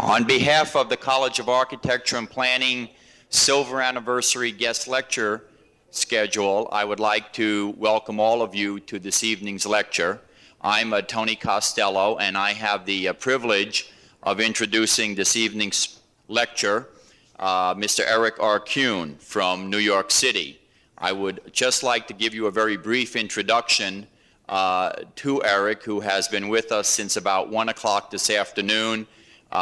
On behalf of the College of Architecture and Planning Silver Anniversary Guest Lecture schedule, I would like to welcome all of you to this evening's lecture. I'm Tony Costello, and I have the privilege of introducing this evening's lecture, Mr. Eric R. Kuhne from New York City. I would just like to give you a very brief introduction to Eric, who has been with us since about 1 o'clock this afternoon.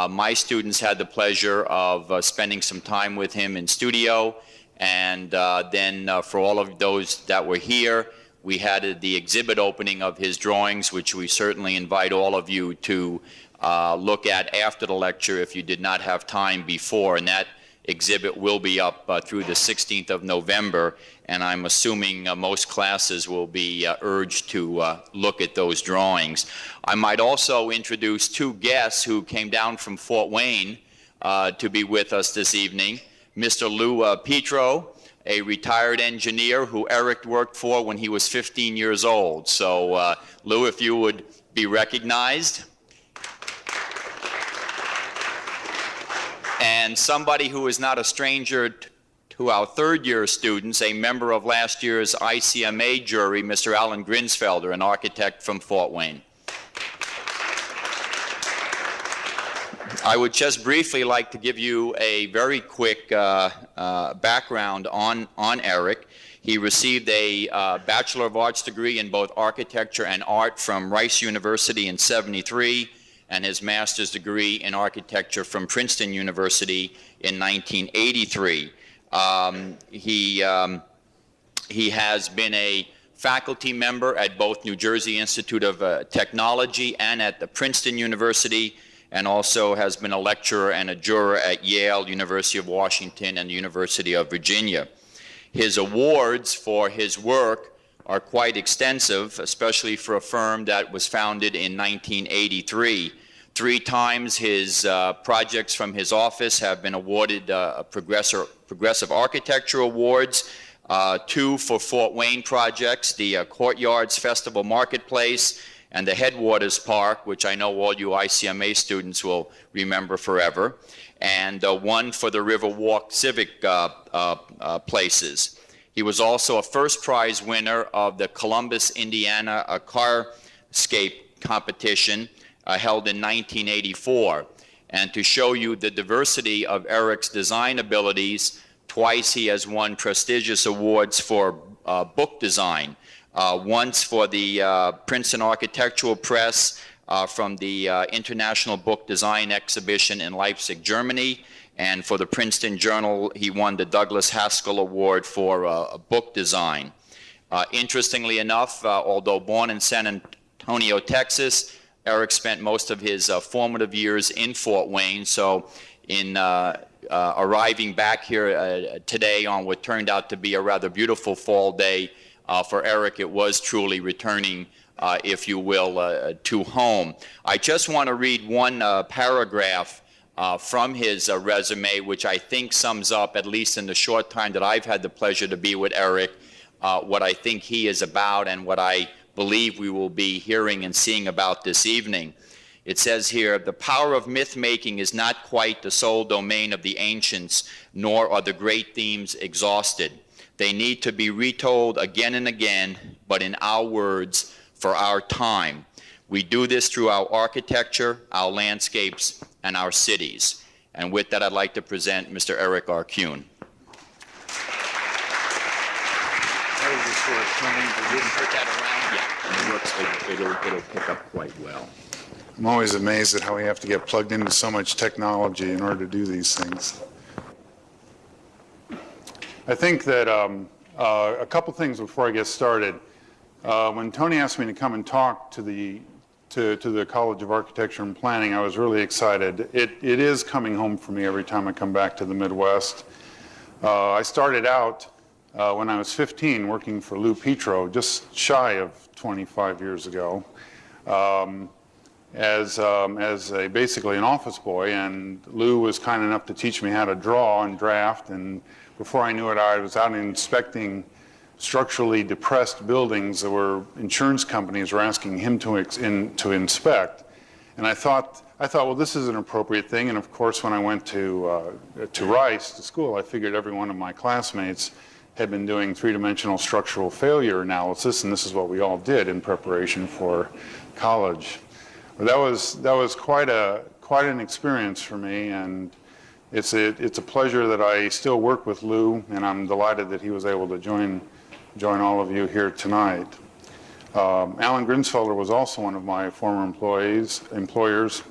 My students had the pleasure of spending some time with him in studio, and then for all of those that were here, we had the exhibit opening of his drawings, which we certainly invite all of you to look at after the lecture if you did not have time before, and that exhibit will be up through the 16th of November, and I'm assuming most classes will be urged to look at those drawings. I might also introduce two guests who came down from Fort Wayne to be with us this evening. Mr. Lou Petro, a retired engineer who Eric worked for when he was 15 years old. So Lou, if you would be recognized. And somebody who is not a stranger to our third-year students, a member of last year's ICMA jury, Mr. Alan Grinsfelder, an architect from Fort Wayne. I would just briefly like to give you a very quick background on Eric. He received a Bachelor of Arts degree in both architecture and art from Rice University in '73, and his master's degree in architecture from Princeton University in 1983. He has been a faculty member at both New Jersey Institute of Technology and at the Princeton University, and also has been a lecturer and a juror at Yale, University of Washington, and the University of Virginia. His awards for his work are quite extensive, especially for a firm that was founded in 1983. 3 times his projects from his office have been awarded Progressive Architecture Awards, 2 for Fort Wayne projects, the Courtyards Festival Marketplace, and the Headwaters Park, which I know all you ICMA students will remember forever, and 1 for the River Walk Civic places. He was also a first prize winner of the Columbus, Indiana Carscape competition held in 1984. And to show you the diversity of Eric's design abilities, twice he has won prestigious awards for book design. Once for the Princeton Architectural Press from the International Book Design Exhibition in Leipzig, Germany, and for the Princeton Journal, he won the Douglas Haskell Award for book design. Interestingly enough, although born in San Antonio, Texas, Eric spent most of his formative years in Fort Wayne, so in arriving back here today on what turned out to be a rather beautiful fall day, for Eric, it was truly returning, if you will, to home. I just want to read one paragraph from his resume, which I think sums up, at least in the short time that I've had the pleasure to be with Eric, what I think he is about and what I believe we will be hearing and seeing about this evening. It says here, "The power of myth-making is not quite the sole domain of the ancients, nor are the great themes exhausted. They need to be retold again and again, but in our words, for our time. We do this through our architecture, our landscapes, and our cities." And with that, I'd like to present Mr. Eric R. Kuhne. It'll pick up quite well. I'm always amazed at how we have to get plugged into so much technology in order to do these things. I think that a couple things before I get started. When Tony asked me to come and talk to the College of Architecture and Planning, I was really excited. It is coming home for me every time I come back to the Midwest. I started out when I was 15 working for Lou Petro, just shy of 25 years ago, as basically an office boy, and Lou was kind enough to teach me how to draw and draft, and before I knew it, I was out inspecting structurally depressed buildings that were insurance companies were asking him to inspect. And I thought I thought, well, this is an appropriate thing. And of course, when I went to Rice, to school, I figured every one of my classmates had been doing three-dimensional structural failure analysis, and this is what we all did in preparation for college. But that was quite an experience for me, and it's a pleasure that I still work with Lou, and I'm delighted that he was able to join all of you here tonight. Alan Grinsfelder was also one of my former employers.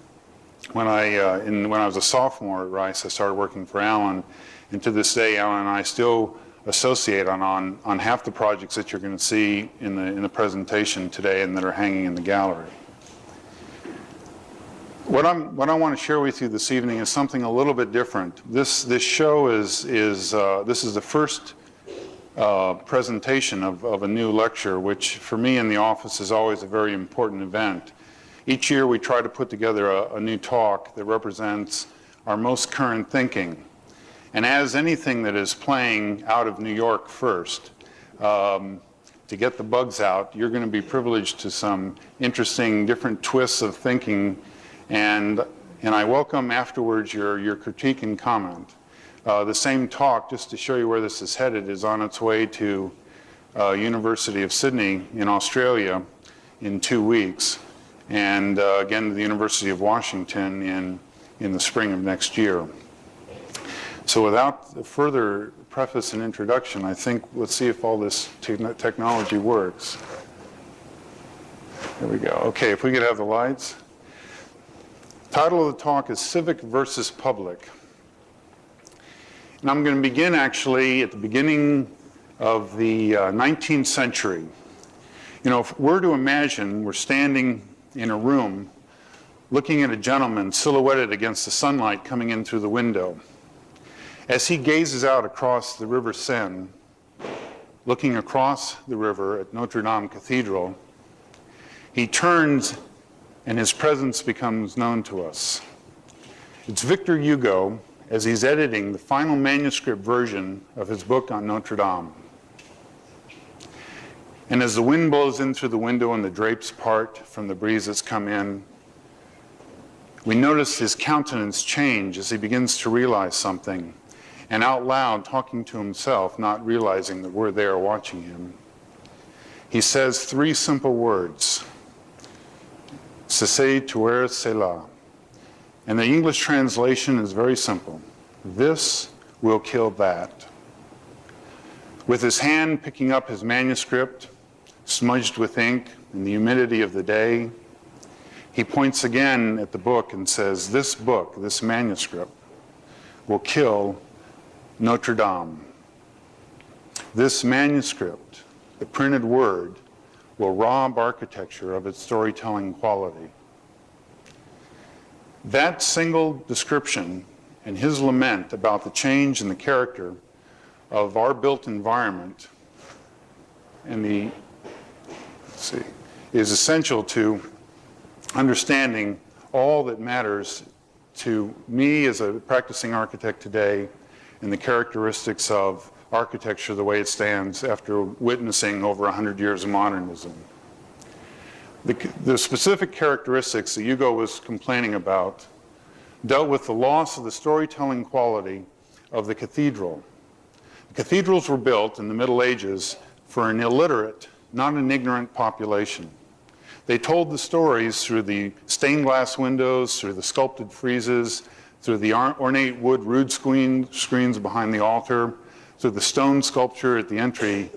When I was a sophomore at Rice, I started working for Alan, and to this day, Alan and I still associate on half the projects that you're going to see in the presentation today and that are hanging in the gallery. What I want to share with you this evening is something a little bit different. This show is the first presentation of a new lecture, which for me in the office is always a very important event. Each year we try to put together a new talk that represents our most current thinking. And as anything that is playing out of New York first, to get the bugs out, you're going to be privileged to some interesting different twists of thinking, and I welcome afterwards your critique and comment. The same talk, just to show you where this is headed, is on its way to University of Sydney in Australia in 2 weeks, and again to the University of Washington in the spring of next year. So without further preface and introduction, I think let's see if all this technology works. There we go. Okay, if we could have the lights. Title of the talk is Civic versus Public. And I'm going to begin actually at the beginning of the 19th century. You know, if we're to imagine we're standing in a room looking at a gentleman silhouetted against the sunlight coming in through the window. As he gazes out across the River Seine, looking across the river at Notre Dame Cathedral, he turns and his presence becomes known to us. It's Victor Hugo as he's editing the final manuscript version of his book on Notre Dame. And as the wind blows in through the window and the drapes part from the breeze that's come in, we notice his countenance change as he begins to realize something, and out loud, talking to himself, not realizing that we're there watching him, he says 3 simple words: Cessez tuer cela. And the English translation is very simple: this will kill that. With his hand picking up his manuscript, smudged with ink in the humidity of the day, he points again at the book and says, this book, this manuscript, will kill Notre Dame. This manuscript, the printed word, will rob architecture of its storytelling quality. That single description and his lament about the change in the character of our built environment and is essential to understanding all that matters to me as a practicing architect today and the characteristics of architecture the way it stands after witnessing over 100 years of modernism. The specific characteristics that Hugo was complaining about dealt with the loss of the storytelling quality of the cathedral. The cathedrals were built in the Middle Ages for an illiterate, not an ignorant population. They told the stories through the stained glass windows, through the sculpted friezes, through the ornate wood rood screens behind the altar, through the stone sculpture at the entry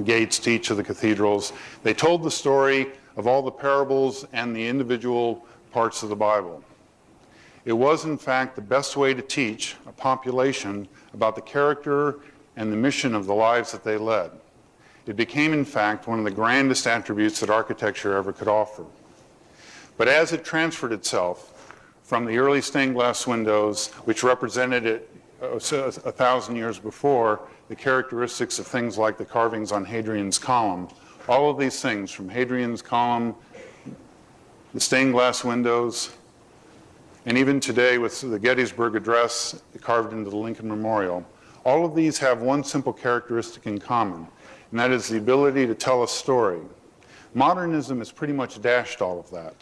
gates to each of the cathedrals. They told the story of all the parables and the individual parts of the Bible. It was, in fact, the best way to teach a population about the character and the mission of the lives that they led. It became, in fact, one of the grandest attributes that architecture ever could offer. But as it transferred itself from the early stained glass windows, which represented it 1,000 years before, the characteristics of things like the carvings on Hadrian's column, all of these things, from Hadrian's column, the stained glass windows, and even today with the Gettysburg Address carved into the Lincoln Memorial, all of these have one simple characteristic in common, and that is the ability to tell a story. Modernism has pretty much dashed all of that.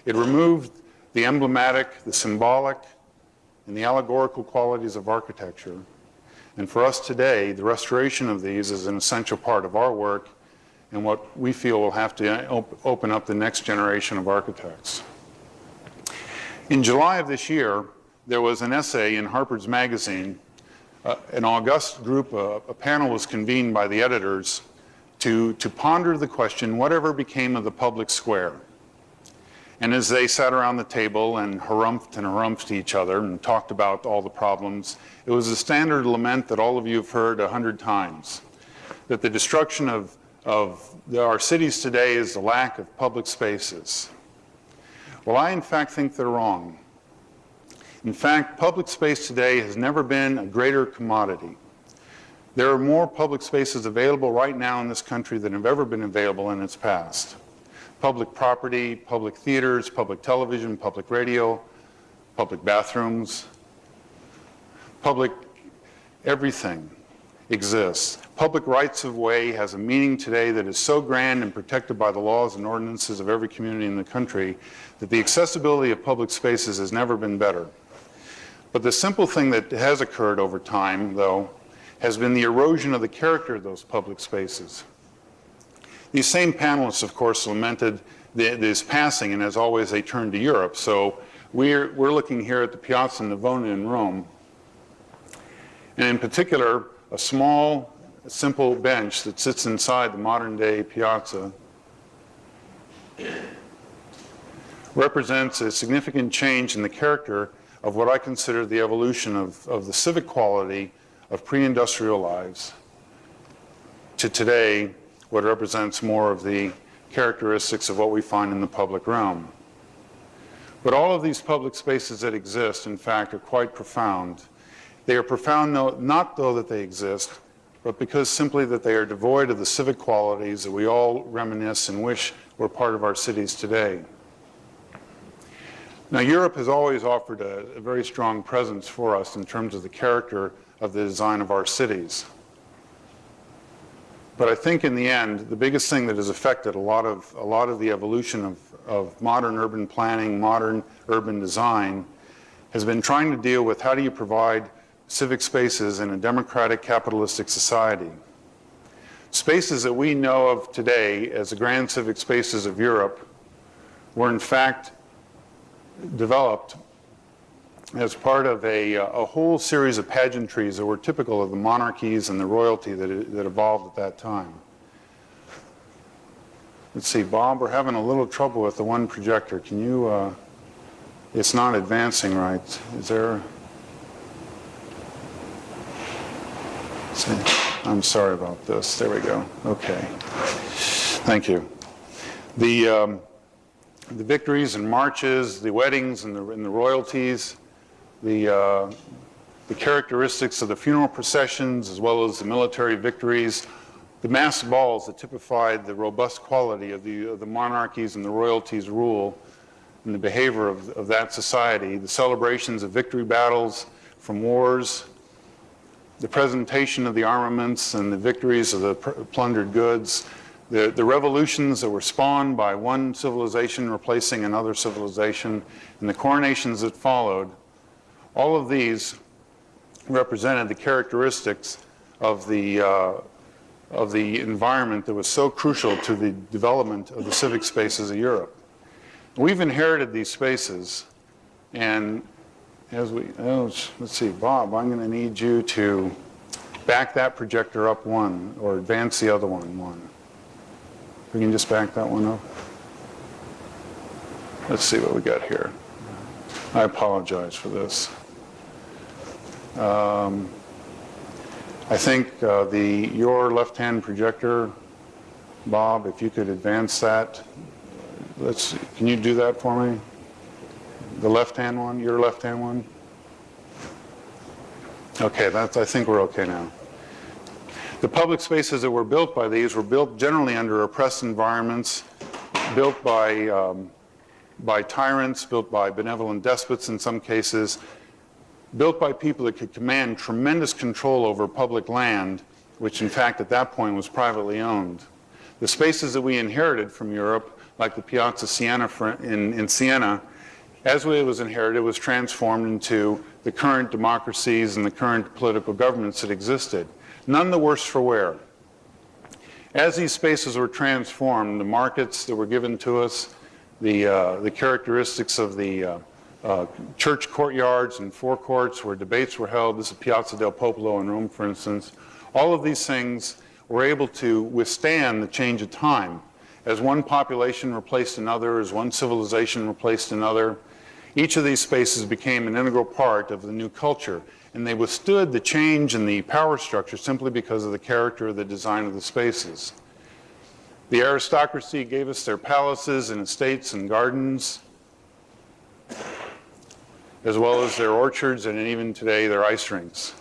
It removed the emblematic, the symbolic, and the allegorical qualities of architecture. And for us today, the restoration of these is an essential part of our work and what we feel will have to open up the next generation of architects. In July of this year, there was an essay in Harper's Magazine. An august group, a panel was convened by the editors to ponder the question, whatever became of the public square? And as they sat around the table and harumphed each other and talked about all the problems, it was a standard lament that all of you have heard 100 times, that the destruction of our cities today is the lack of public spaces. Well, I in fact think they're wrong. In fact, public space today has never been a greater commodity. There are more public spaces available right now in this country than have ever been available in its past. Public property, public theaters, public television, public radio, public bathrooms, public everything exists. Public rights of way has a meaning today that is so grand and protected by the laws and ordinances of every community in the country that the accessibility of public spaces has never been better. But the simple thing that has occurred over time, though, has been the erosion of the character of those public spaces. These same panelists, of course, lamented this passing, and as always, they turned to Europe. So we're looking here at the Piazza Navona in Rome, and in particular, a small, simple bench that sits inside the modern-day piazza represents a significant change in the character of what I consider the evolution of the civic quality of pre-industrial lives to today, what represents more of the characteristics of what we find in the public realm. But all of these public spaces that exist, in fact, are quite profound. They are profound not though that they exist, but because simply that they are devoid of the civic qualities that we all reminisce and wish were part of our cities today. Now, Europe has always offered a very strong presence for us in terms of the character of the design of our cities. But I think in the end, the biggest thing that has affected a lot of the evolution of modern urban planning, modern urban design, has been trying to deal with how do you provide civic spaces in a democratic capitalistic society. Spaces that we know of today as the grand civic spaces of Europe were in fact developed as part of a whole series of pageantries that were typical of the monarchies and the royalty that evolved at that time. Let's see, Bob, we're having a little trouble with the one projector. Can you, it's not advancing right. Is there? See, I'm sorry about this. There we go. Okay. Thank you. The victories and marches, the weddings and the royalties, the characteristics of the funeral processions, as well as the military victories, the masked balls that typified the robust quality of the monarchies and the royalties' rule and the behavior of that society, the celebrations of victory battles from wars, the presentation of the armaments and the victories of the plundered goods, the revolutions that were spawned by one civilization replacing another civilization, and the coronations that followed, all of these represented the characteristics of the environment that was so crucial to the development of the civic spaces of Europe. We've inherited these spaces, and as let's see, Bob, I'm going to need you to back that projector up one, or advance the other one. We can just back that one up. Let's see what we got here. I apologize for this. I think your left-hand projector, Bob, if you could advance that. Can you do that for me? The left-hand one, your left-hand one? Okay, I think we're okay now. The public spaces that were built by these were built generally under oppressed environments, built by tyrants, built by benevolent despots in some cases, built by people that could command tremendous control over public land, which in fact at that point was privately owned. The spaces that we inherited from Europe, like the Piazza Siena in Siena, as it was inherited, it was transformed into the current democracies and the current political governments that existed. None the worse for wear. As these spaces were transformed, the markets that were given to us, the characteristics of the church courtyards and forecourts where debates were held, this is Piazza del Popolo in Rome, for instance, all of these things were able to withstand the change of time. As one population replaced another, as one civilization replaced another, each of these spaces became an integral part of the new culture, and they withstood the change in the power structure simply because of the character of the design of the spaces. The aristocracy gave us their palaces and estates and gardens, as well as their orchards and even today their ice rinks.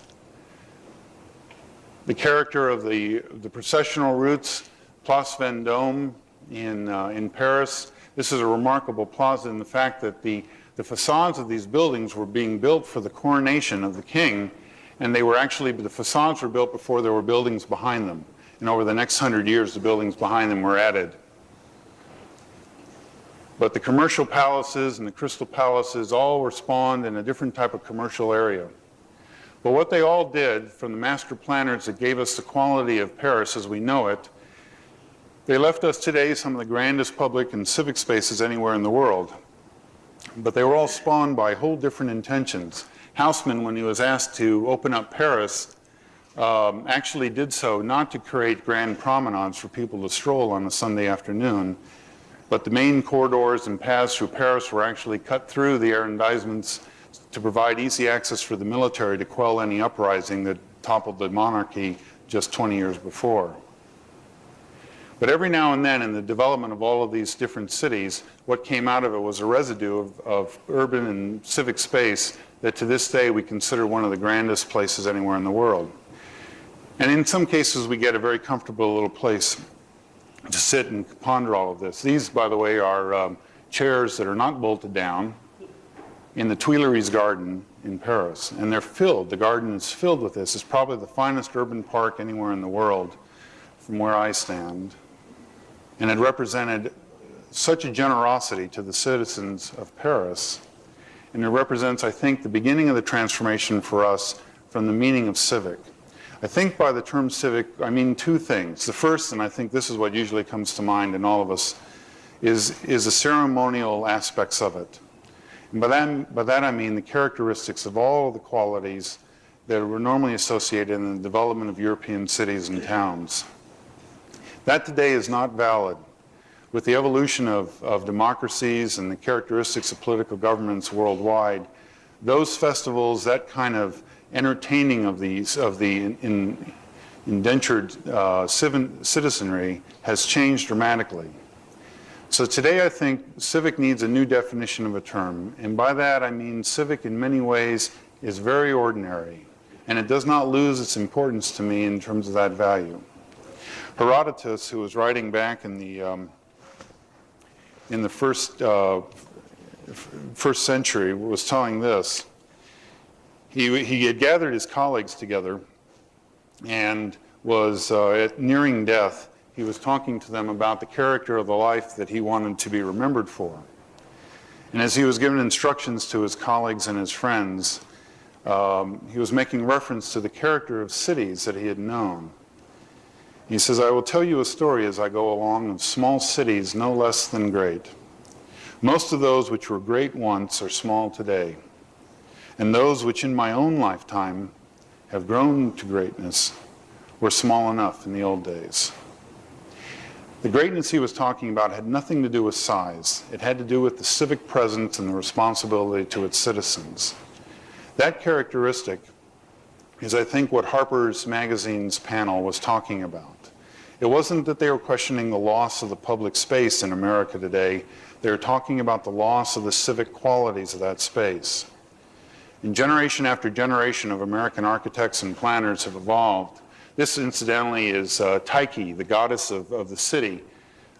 The character of the processional routes, Place Vendôme in Paris. This is a remarkable plaza in the fact that the facades of these buildings were being built for the coronation of the king, and they were actually, the facades were built before there were buildings behind them. And over the next 100 years, the buildings behind them were added. But the commercial palaces and the crystal palaces all were spawned in a different type of commercial area. But what they all did, from the master planners that gave us the quality of Paris as we know it, they left us today some of the grandest public and civic spaces anywhere in the world. But they were all spawned by whole different intentions. Haussmann, when he was asked to open up Paris, actually did so not to create grand promenades for people to stroll on a Sunday afternoon, but the main corridors and paths through Paris were actually cut through the arrondissements to provide easy access for the military to quell any uprising that toppled the monarchy just 20 years before. But every now and then in the development of all of these different cities, what came out of it was a residue of urban and civic space that to this day we consider one of the grandest places anywhere in the world. And in some cases we get a very comfortable little place to sit and ponder all of this. These, by the way, are chairs that are not bolted down in the Tuileries garden in Paris. And they're filled, the garden is filled with this. It's probably the finest urban park anywhere in the world from where I stand. And it represented such a generosity to the citizens of Paris. And it represents, I think, the beginning of the transformation for us from the meaning of civic. I think by the term civic, I mean two things. The first, and I think this is what usually comes to mind in all of us, is the ceremonial aspects of it. And by that I mean the characteristics of all of the qualities that were normally associated in the development of European cities and towns. That today is not valid. With the evolution of democracies and the characteristics of political governments worldwide, those festivals, that kind of entertaining of the indentured citizenry has changed dramatically. So today I think civic needs a new definition of a term, and by that I mean civic in many ways is very ordinary, and it does not lose its importance to me in terms of that value. Herodotus, who was writing back in the first century, was telling this. He had gathered his colleagues together and was nearing death. He was talking to them about the character of the life that he wanted to be remembered for. And as he was giving instructions to his colleagues and his friends, he was making reference to the character of cities that he had known. He says, "I will tell you a story as I go along of small cities no less than great. Most of those which were great once are small today, and those which in my own lifetime have grown to greatness were small enough in the old days." The greatness he was talking about had nothing to do with size. It had to do with the civic presence and the responsibility to its citizens. That characteristic is, I think, what Harper's Magazine's panel was talking about. It wasn't that they were questioning the loss of the public space in America today. They were talking about the loss of the civic qualities of that space. And generation after generation of American architects and planners have evolved. This, incidentally, is Tyche, the goddess of the city,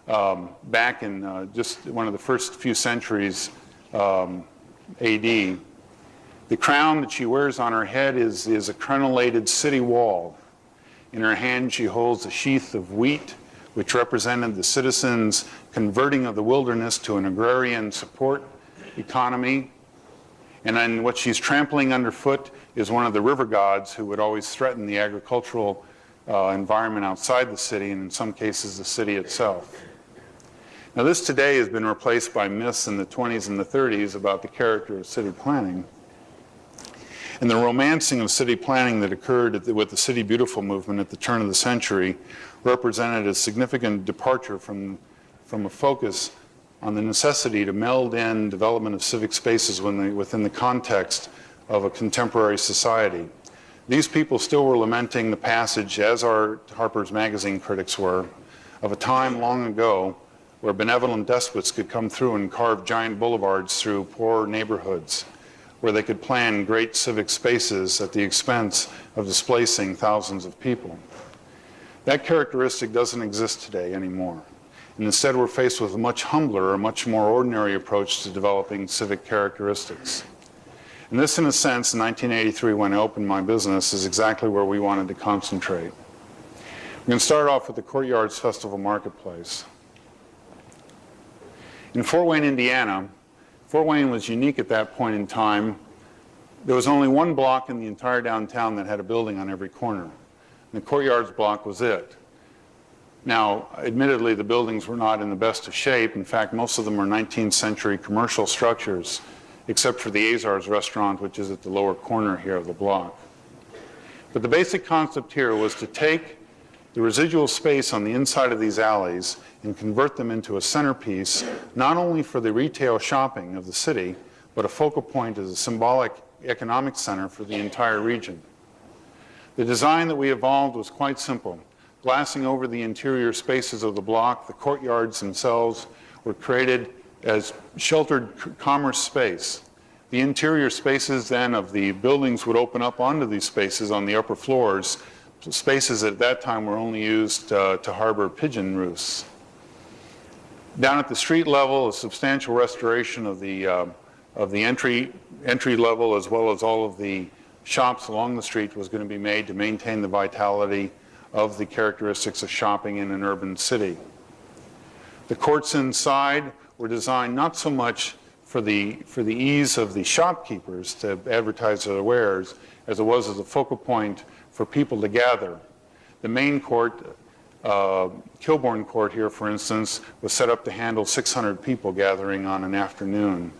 back in just one of the first few centuries AD. The crown that she wears on her head is a crenellated city wall. In her hand, she holds a sheath of wheat, which represented the citizens' converting of the wilderness to an agrarian support economy. And then what she's trampling underfoot is one of the river gods who would always threaten the agricultural environment outside the city, and in some cases the city itself. Now this today has been replaced by myths in the 20s and the 30s about the character of city planning. And the romancing of city planning that occurred with the City Beautiful movement at the turn of the century represented a significant departure from a focus on the necessity to meld in development of civic spaces within the context of a contemporary society. These people still were lamenting the passage, as our Harper's Magazine critics were, of a time long ago where benevolent despots could come through and carve giant boulevards through poor neighborhoods, where they could plan great civic spaces at the expense of displacing thousands of people. That characteristic doesn't exist today anymore. And instead, we're faced with a much humbler, a much more ordinary approach to developing civic characteristics. And this, in a sense, in 1983, when I opened my business, is exactly where we wanted to concentrate. We're going to start off with the Courtyards Festival Marketplace. In Fort Wayne, Indiana, Fort Wayne was unique at that point in time. There was only one block in the entire downtown that had a building on every corner. And the Courtyards block was it. Now, admittedly, the buildings were not in the best of shape. In fact, most of them are 19th century commercial structures, except for the Azars restaurant, which is at the lower corner here of the block. But the basic concept here was to take the residual space on the inside of these alleys and convert them into a centerpiece, not only for the retail shopping of the city, but a focal point as a symbolic economic center for the entire region. The design that we evolved was quite simple. Glassing over the interior spaces of the block, the courtyards themselves were created as sheltered commerce space. The interior spaces then of the buildings would open up onto these spaces on the upper floors, spaces at that time were only used to harbor pigeon roosts. Down at the street level, a substantial restoration of the entry level, as well as all of the shops along the street, was going to be made to maintain the vitality of the characteristics of shopping in an urban city. The courts inside were designed not so much for the ease of the shopkeepers to advertise their wares as it was as a focal point for people to gather. The main court, Kilbourne Court here, for instance, was set up to handle 600 people gathering on an afternoon.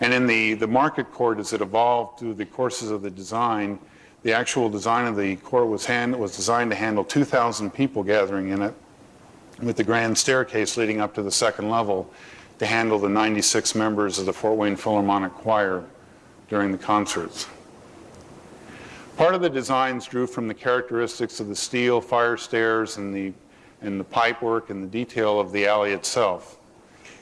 And in the market court, as it evolved through the courses of the design, the actual design of the court was designed to handle 2,000 people gathering in it, with the grand staircase leading up to the second level to handle the 96 members of the Fort Wayne Philharmonic Choir during the concerts. Part of the designs drew from the characteristics of the steel fire stairs and the pipework and the detail of the alley itself.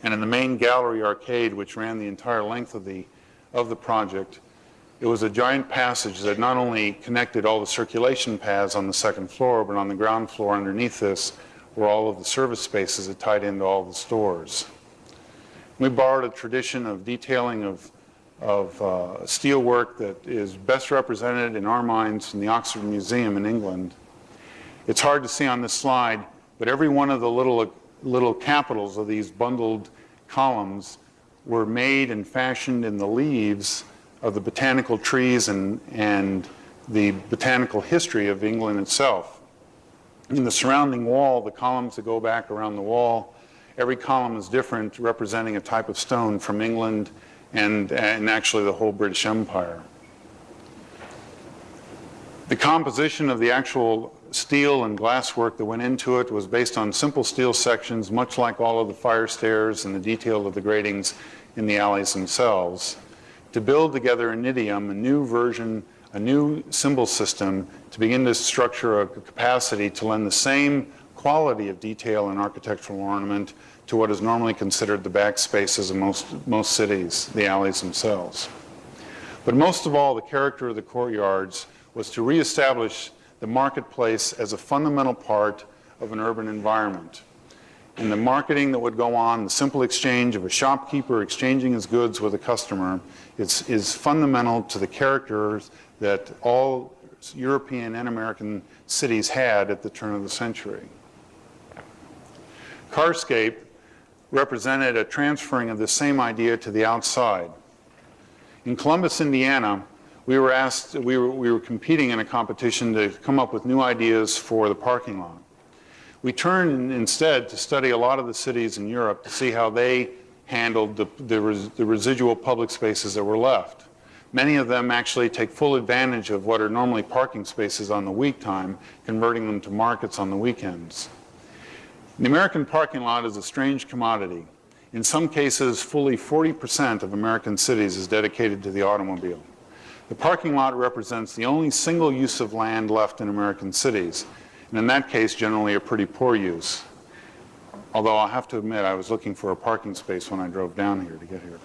And in the main gallery arcade, which ran the entire length of the project, it was a giant passage that not only connected all the circulation paths on the second floor, but on the ground floor underneath this were all of the service spaces that tied into all the stores. We borrowed a tradition of detailing of steel work that is best represented in our minds in the Oxford Museum in England. It's hard to see on this slide, but every one of the little capitals of these bundled columns were made and fashioned in the leaves of the botanical trees and the botanical history of England itself. In the surrounding wall, the columns that go back around the wall, every column is different, representing a type of stone from England and actually the whole British Empire. The composition of the actual steel and glass work that went into it was based on simple steel sections, much like all of the fire stairs and the detail of the gratings in the alleys themselves, to build together an idiom, a new version, a new symbol system to begin to structure a capacity to lend the same quality of detail and architectural ornament to what is normally considered the back spaces of most cities, the alleys themselves. But most of all, the character of the courtyards was to reestablish the marketplace as a fundamental part of an urban environment. And the marketing that would go on, the simple exchange of a shopkeeper exchanging his goods with a customer is fundamental to the characters that all European and American cities had at the turn of the century. Carscape represented a transferring of the same idea to the outside. In Columbus, Indiana, we were competing in a competition to come up with new ideas for the parking lot. We turned instead to study a lot of the cities in Europe to see how they handled the residual public spaces that were left. Many of them actually take full advantage of what are normally parking spaces on the week time, converting them to markets on the weekends. The American parking lot is a strange commodity. In some cases, fully 40% of American cities is dedicated to the automobile. The parking lot represents the only single use of land left in American cities, and in that case, generally a pretty poor use. Although I'll have to admit, I was looking for a parking space when I drove down here to get here.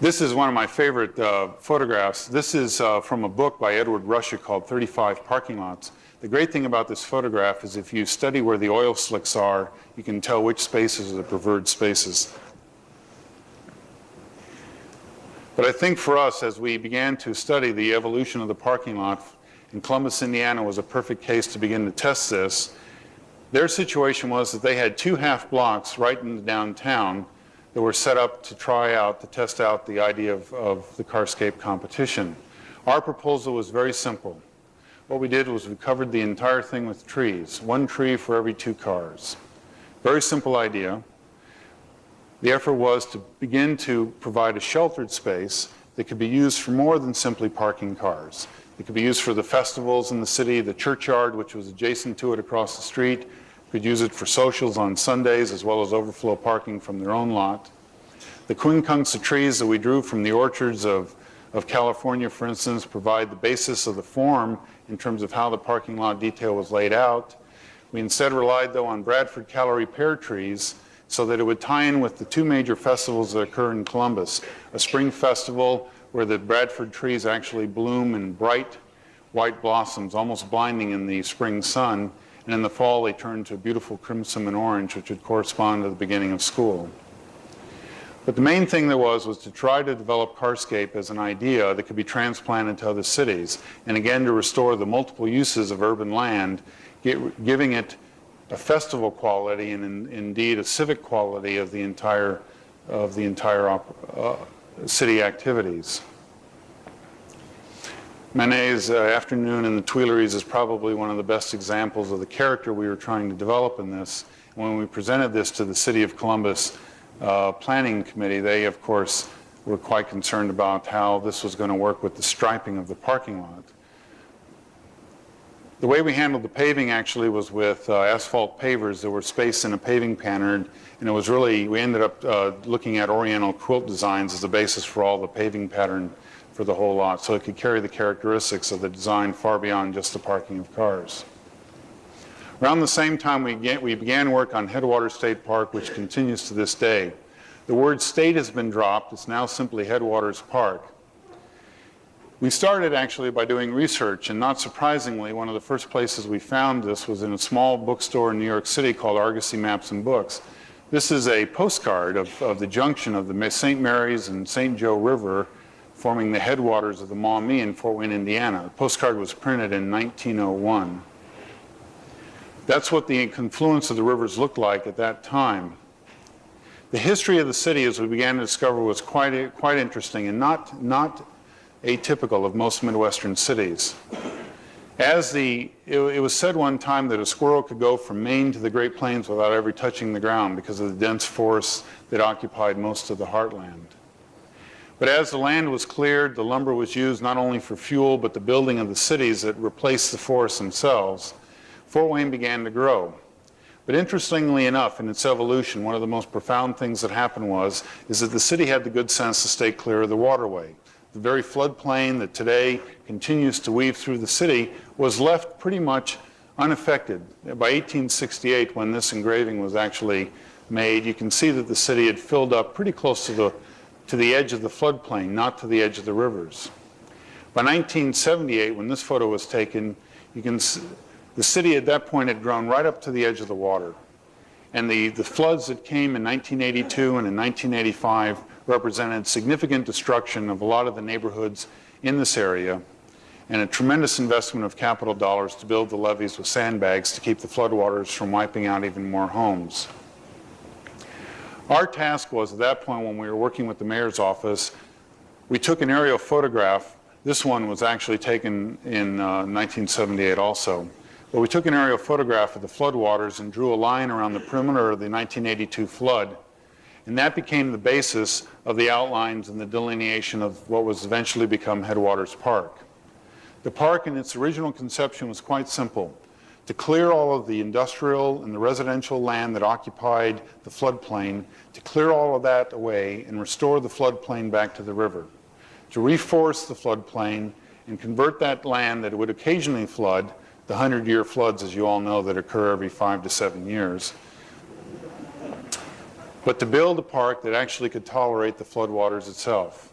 This is one of my favorite photographs. This is from a book by Edward Ruscha called 35 Parking Lots. The great thing about this photograph is if you study where the oil slicks are, you can tell which spaces are the preferred spaces. But I think for us, as we began to study the evolution of the parking lot, and Columbus, Indiana was a perfect case to begin to test this, their situation was that they had 2 half blocks right in the downtown that were set up to test out the idea of the carscape competition. Our proposal was very simple. What we did was we covered the entire thing with trees, 1 tree for every 2 cars. Very simple idea. The effort was to begin to provide a sheltered space that could be used for more than simply parking cars. It could be used for the festivals in the city, the churchyard, which was adjacent to it across the street, could use it for socials on Sundays, as well as overflow parking from their own lot. The quincunx trees that we drew from the orchards of California, for instance, provide the basis of the form in terms of how the parking lot detail was laid out. We instead relied, though, on Bradford Callery pear trees so that it would tie in with the 2 major festivals that occur in Columbus. A spring festival where the Bradford trees actually bloom in bright white blossoms, almost blinding in the spring sun, and in the fall they turn to beautiful crimson and orange, which would correspond to the beginning of school. But the main thing there was to try to develop carscape as an idea that could be transplanted to other cities, and again to restore the multiple uses of urban land, giving it a festival quality and indeed a civic quality of the entire city activities. Manet's Afternoon in the Tuileries is probably one of the best examples of the character we were trying to develop in this. When we presented this to the City of Columbus Planning Committee, they, of course, were quite concerned about how this was going to work with the striping of the parking lot. The way we handled the paving actually was with asphalt pavers that were spaced in a paving pattern, and it was really, we ended up looking at Oriental quilt designs as the basis for all the paving pattern for the whole lot, so it could carry the characteristics of the design far beyond just the parking of cars. Around the same time, we began work on Headwaters State Park, which continues to this day. The word state has been dropped. It's now simply Headwaters Park. We started actually by doing research, and not surprisingly, one of the first places we found this was in a small bookstore in New York City called Argosy Maps and Books. This is a postcard of the junction of the St. Mary's and St. Joe River, forming the headwaters of the Maumee in Fort Wayne, Indiana. The postcard was printed in 1901. That's what the confluence of the rivers looked like at that time. The history of the city, as we began to discover, was quite interesting and not atypical of most Midwestern cities. It was said one time that a squirrel could go from Maine to the Great Plains without ever touching the ground because of the dense forests that occupied most of the heartland. But as the land was cleared, the lumber was used not only for fuel, but the building of the cities that replaced the forests themselves. Fort Wayne began to grow. But interestingly enough, in its evolution, one of the most profound things that happened is that the city had the good sense to stay clear of the waterway. The very floodplain that today continues to weave through the city was left pretty much unaffected. By 1868, when this engraving was actually made, you can see that the city had filled up pretty close to the edge of the floodplain, not to the edge of the rivers. By 1978, when this photo was taken, you can see the city at that point had grown right up to the edge of the water. And the floods that came in 1982 and in 1985 represented significant destruction of a lot of the neighborhoods in this area. and a tremendous investment of capital dollars to build the levees with sandbags to keep the floodwaters from wiping out even more homes. Our task was, at that point when we were working with the mayor's office, we took an aerial photograph. This one was actually taken in 1978 also. But we took an aerial photograph of the floodwaters and drew a line around the perimeter of the 1982 flood. And that became the basis of the outlines and the delineation of what was eventually become Headwaters Park. The park in its original conception was quite simple: to clear all of the industrial and the residential land that occupied the floodplain, to clear all of that away and restore the floodplain back to the river, to reforest the floodplain and convert that land that would occasionally flood, the 100-year floods, as you all know, that occur every 5 to 7 years, but to build a park that actually could tolerate the floodwaters itself.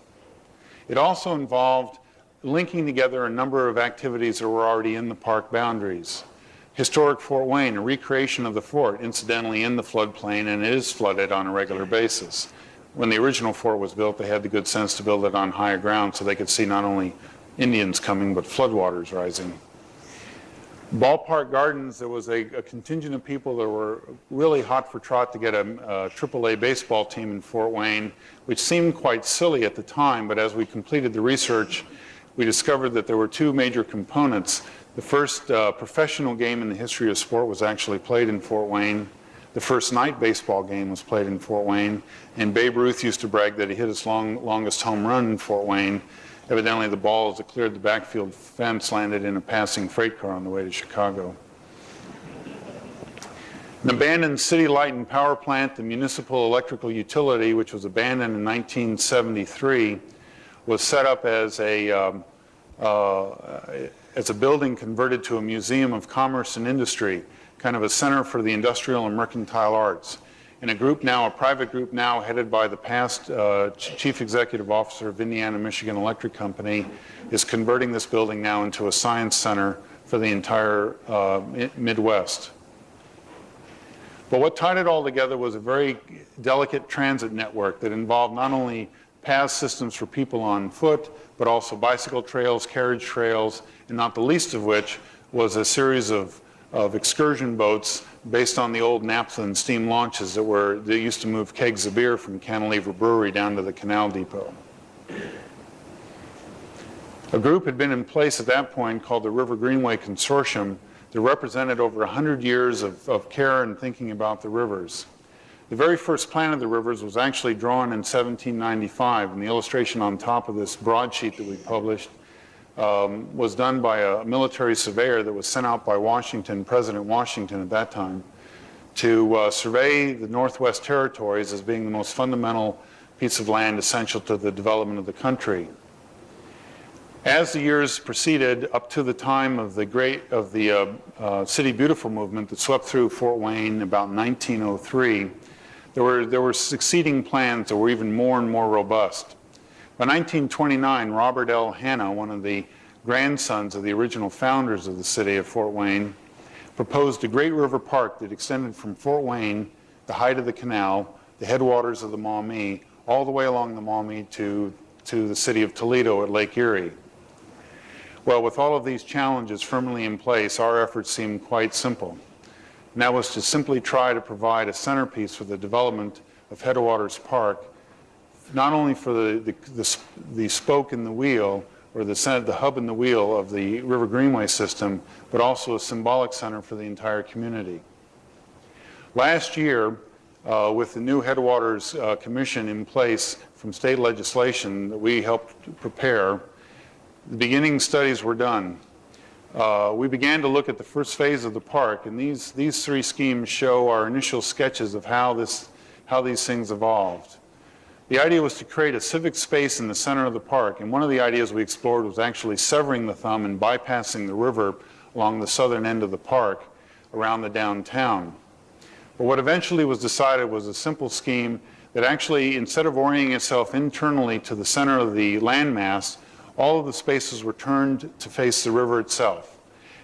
It also involved linking together a number of activities that were already in the park boundaries. Historic Fort Wayne, a recreation of the fort, incidentally in the floodplain, and it is flooded on a regular basis. When the original fort was built, they had the good sense to build it on higher ground so they could see not only Indians coming, but floodwaters rising. Ballpark Gardens, there was a contingent of people that were really hot for trot to get a AAA baseball team in Fort Wayne, which seemed quite silly at the time, but as we completed the research, we discovered that there were two major components. The first professional game in the history of sport was actually played in Fort Wayne. The first night baseball game was played in Fort Wayne, and Babe Ruth used to brag that he hit his longest home run in Fort Wayne. Evidently, the ball, as it cleared the backfield fence, landed in a passing freight car on the way to Chicago. An abandoned city light and power plant, the municipal electrical utility, which was abandoned in 1973, was set up as a building converted to a museum of commerce and industry, kind of a center for the industrial and mercantile arts. And a private group now headed by the past chief executive officer of Indiana Michigan Electric Company is converting this building now into a science center for the entire Midwest. But what tied it all together was a very delicate transit network that involved not only path systems for people on foot, but also bicycle trails, carriage trails, and not the least of which was a series of excursion boats based on the old naphtha and steam launches that used to move kegs of beer from Cantilever Brewery down to the Canal Depot. A group had been in place at that point called the River Greenway Consortium that represented over 100 years of care and thinking about the rivers. The very first plan of the rivers was actually drawn in 1795, and the illustration on top of this broadsheet that we published was done by a military surveyor that was sent out by Washington, President Washington at that time, to survey the Northwest Territories as being the most fundamental piece of land essential to the development of the country. As the years proceeded, up to the time of the City Beautiful movement that swept through Fort Wayne about 1903, there were succeeding plans that were even more and more robust. By 1929, Robert L. Hanna, one of the grandsons of the original founders of the city of Fort Wayne, proposed a great river park that extended from Fort Wayne, the height of the canal, the headwaters of the Maumee, all the way along the Maumee to the city of Toledo at Lake Erie. Well, with all of these challenges firmly in place, our efforts seemed quite simple. And that was to simply try to provide a centerpiece for the development of Headwaters Park, not only for the spoke in the wheel, or the hub in the wheel of the River Greenway system, but also a symbolic center for the entire community. Last year, with the new Headwaters Commission in place from state legislation that we helped prepare, the beginning studies were done. We began to look at the first phase of the park, and these three schemes show our initial sketches of how these things evolved. The idea was to create a civic space in the center of the park, and one of the ideas we explored was actually severing the thumb and bypassing the river along the southern end of the park around the downtown. But what eventually was decided was a simple scheme that actually, instead of orienting itself internally to the center of the landmass, all of the spaces were turned to face the river itself.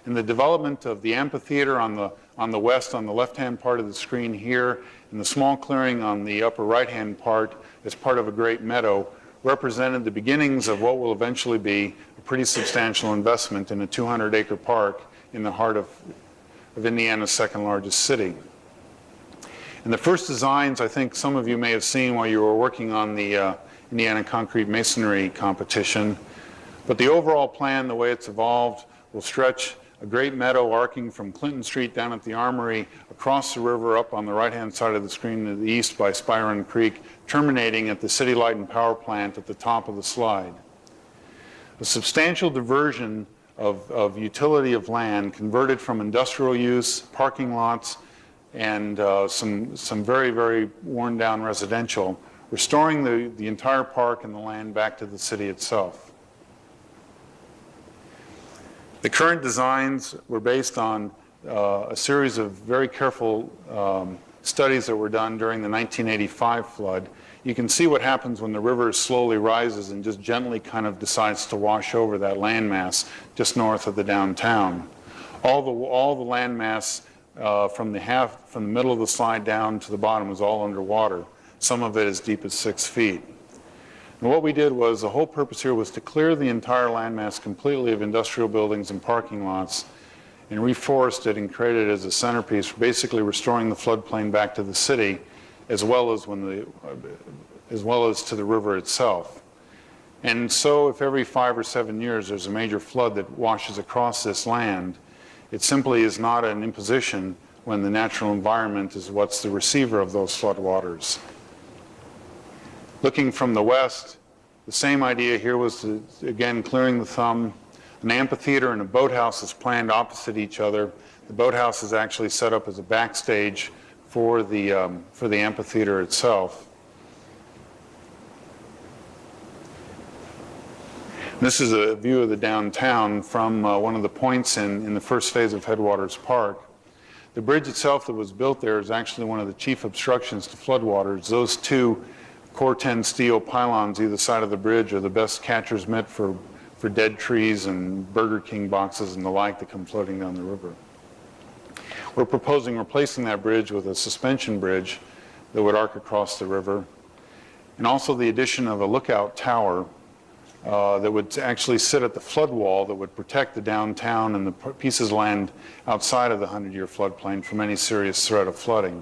And the development of the amphitheater on the west, on the left-hand part of the screen here, and the small clearing on the upper right-hand part as part of a great meadow represented the beginnings of what will eventually be a pretty substantial investment in a 200-acre park in the heart of Indiana's second largest city. And the first designs, I think some of you may have seen while you were working on the Indiana Concrete Masonry competition. But the overall plan, the way it's evolved, will stretch a great meadow arcing from Clinton Street down at the Armory, across the river up on the right-hand side of the screen to the east by Spyron Creek, terminating at the City Light and Power Plant at the top of the slide. A substantial diversion of utility of land converted from industrial use, parking lots, and some very, very worn down residential, restoring the entire park and the land back to the city itself. The current designs were based on a series of very careful studies that were done during the 1985 flood. You can see what happens when the river slowly rises and just gently kind of decides to wash over that landmass just north of the downtown. All the landmass from the middle of the slide down to the bottom was all underwater. Some of it as deep as 6 feet. And what we did was, the whole purpose here was to clear the entire landmass completely of industrial buildings and parking lots and reforest it and create it as a centerpiece for basically restoring the floodplain back to the city, as well as to the river itself. And so if every 5 or 7 years there's a major flood that washes across this land, it simply is not an imposition when the natural environment is what's the receiver of those floodwaters. Looking from the west, the same idea here was to, again, clearing the thumb. An amphitheater and a boathouse is planned opposite each other. The boathouse is actually set up as a backstage for the amphitheater itself. This is a view of the downtown from one of the points in the first phase of Headwaters Park. The bridge itself that was built there is actually one of the chief obstructions to floodwaters. Those two Core 10 steel pylons either side of the bridge are the best catcher's mitt for dead trees and Burger King boxes and the like that come floating down the river. We're proposing replacing that bridge with a suspension bridge that would arc across the river, and also the addition of a lookout tower that would actually sit at the flood wall that would protect the downtown and the pieces of land outside of the 100-year floodplain from any serious threat of flooding.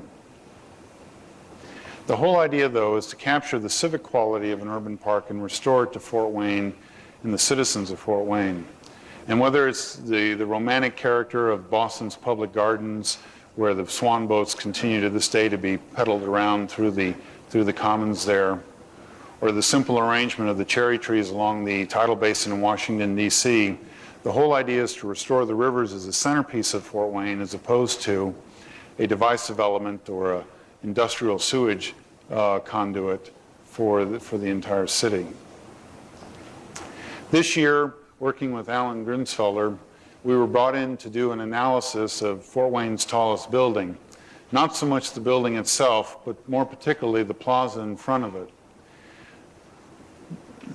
The whole idea, though, is to capture the civic quality of an urban park and restore it to Fort Wayne and the citizens of Fort Wayne. And whether it's the romantic character of Boston's public gardens, where the swan boats continue to this day to be pedaled around through the commons there, or the simple arrangement of the cherry trees along the tidal basin in Washington, D.C., the whole idea is to restore the rivers as a centerpiece of Fort Wayne, as opposed to a divisive element or an industrial sewage conduit for the entire city. This year, working with Alan Grinsfelder, we were brought in to do an analysis of Fort Wayne's tallest building. Not so much the building itself, but more particularly the plaza in front of it.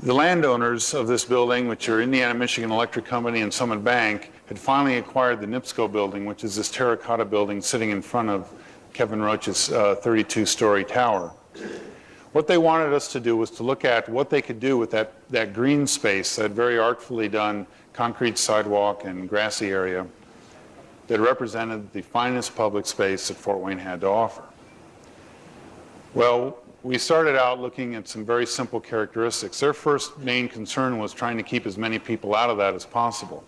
The landowners of this building, which are Indiana Michigan Electric Company and Summit Bank, had finally acquired the NIPSCO building, which is this terracotta building sitting in front of Kevin Roach's 32-story tower. What they wanted us to do was to look at what they could do with that green space, that very artfully done concrete sidewalk and grassy area that represented the finest public space that Fort Wayne had to offer. Well, we started out looking at some very simple characteristics. Their first main concern was trying to keep as many people out of that as possible.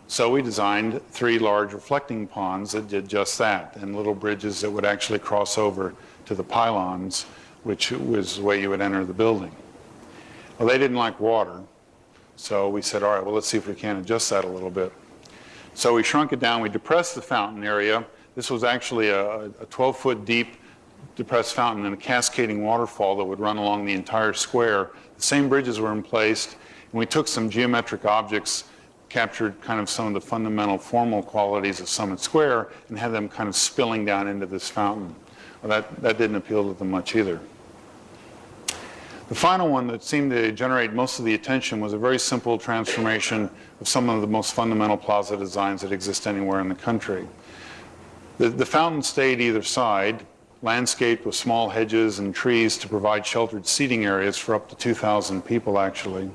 So we designed 3 large reflecting ponds that did just that, and little bridges that would actually cross over to the pylons, which was the way you would enter the building. Well, they didn't like water, so we said, all right, well, let's see if we can adjust that a little bit. So we shrunk it down. We depressed the fountain area. This was actually a 12-foot deep depressed fountain and a cascading waterfall that would run along the entire square. The same bridges were in place, and we took some geometric objects, captured kind of some of the fundamental formal qualities of Summit Square, and had them kind of spilling down into this fountain. Well, that didn't appeal to them much either. The final one that seemed to generate most of the attention was a very simple transformation of some of the most fundamental plaza designs that exist anywhere in the country. The fountain stayed either side, landscaped with small hedges and trees to provide sheltered seating areas for up to 2,000 people actually.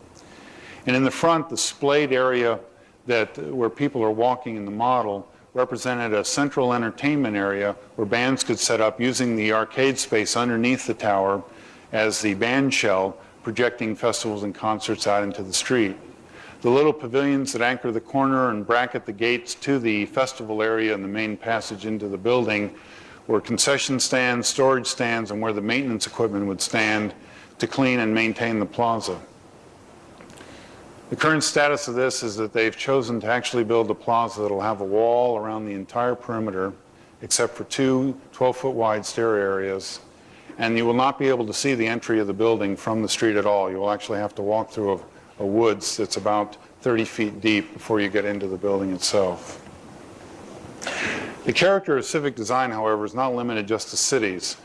And in the front, the splayed area where people are walking in the model represented a central entertainment area where bands could set up using the arcade space underneath the tower as the band shell, projecting festivals and concerts out into the street. The little pavilions that anchor the corner and bracket the gates to the festival area and the main passage into the building were concession stands, storage stands, and where the maintenance equipment would stand to clean and maintain the plaza. The current status of this is that they've chosen to actually build a plaza that will have a wall around the entire perimeter, except for two 12-foot wide stair areas, and you will not be able to see the entry of the building from the street at all. You will actually have to walk through a woods that's about 30 feet deep before you get into the building itself. The character of civic design, however, is not limited just to cities.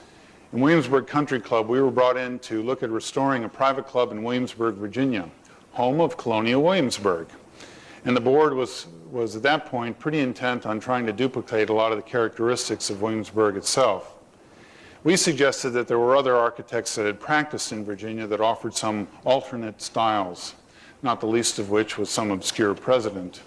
In Williamsburg Country Club, we were brought in to look at restoring a private club in Williamsburg, Virginia, home of Colonial Williamsburg. And the board was at that point pretty intent on trying to duplicate a lot of the characteristics of Williamsburg itself. We suggested that there were other architects that had practiced in Virginia that offered some alternate styles, not the least of which was some obscure president.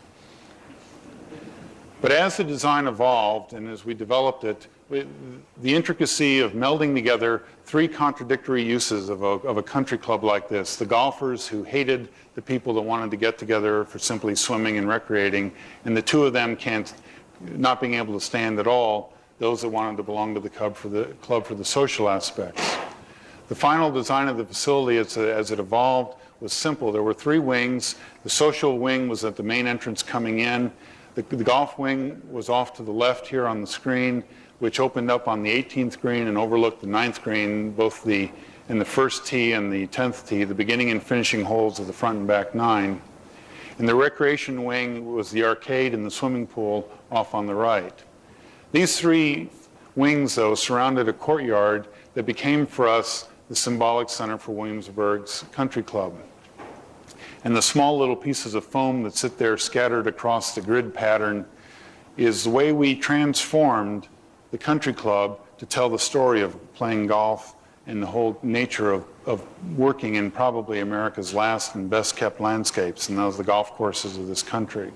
But as the design evolved and as we developed it, the intricacy of melding together three contradictory uses of a country club like this, the golfers who hated the people that wanted to get together for simply swimming and recreating, and the two of them not being able to stand at all, those that wanted to belong to the club for the social aspects. The final design of the facility as it evolved was simple. There were three wings. The social wing was at the main entrance coming in. The golf wing was off to the left here on the screen, which opened up on the 18th green and overlooked the 9th green, both in the first tee and the 10th tee, the beginning and finishing holes of the front and back 9. And the recreation wing was the arcade and the swimming pool off on the right. These three wings, though, surrounded a courtyard that became for us the symbolic center for Williamsburg's country club. And the small little pieces of foam that sit there scattered across the grid pattern is the way we transformed the country club to tell the story of playing golf and the whole nature of working in probably America's last and best kept landscapes, and those are the golf courses of this country.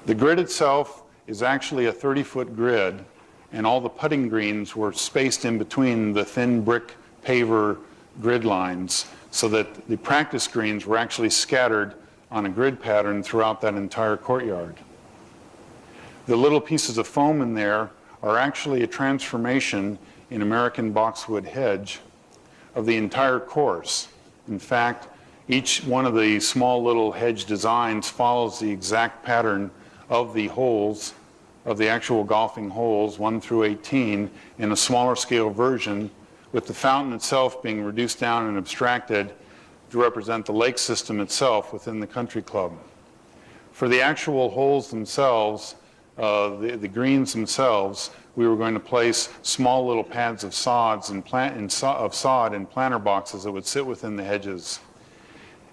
The grid itself is actually a 30-foot grid, and all the putting greens were spaced in between the thin brick paver grid lines, so that the practice greens were actually scattered on a grid pattern throughout that entire courtyard. The little pieces of foam in there are actually a transformation in American boxwood hedge of the entire course. In fact, each one of the small little hedge designs follows the exact pattern of the holes, of the actual golfing holes, 1 through 18, in a smaller scale version, with the fountain itself being reduced down and abstracted to represent the lake system itself within the country club. For the actual holes themselves, the greens themselves, we were going to place small little pads of sod in planter boxes that would sit within the hedges.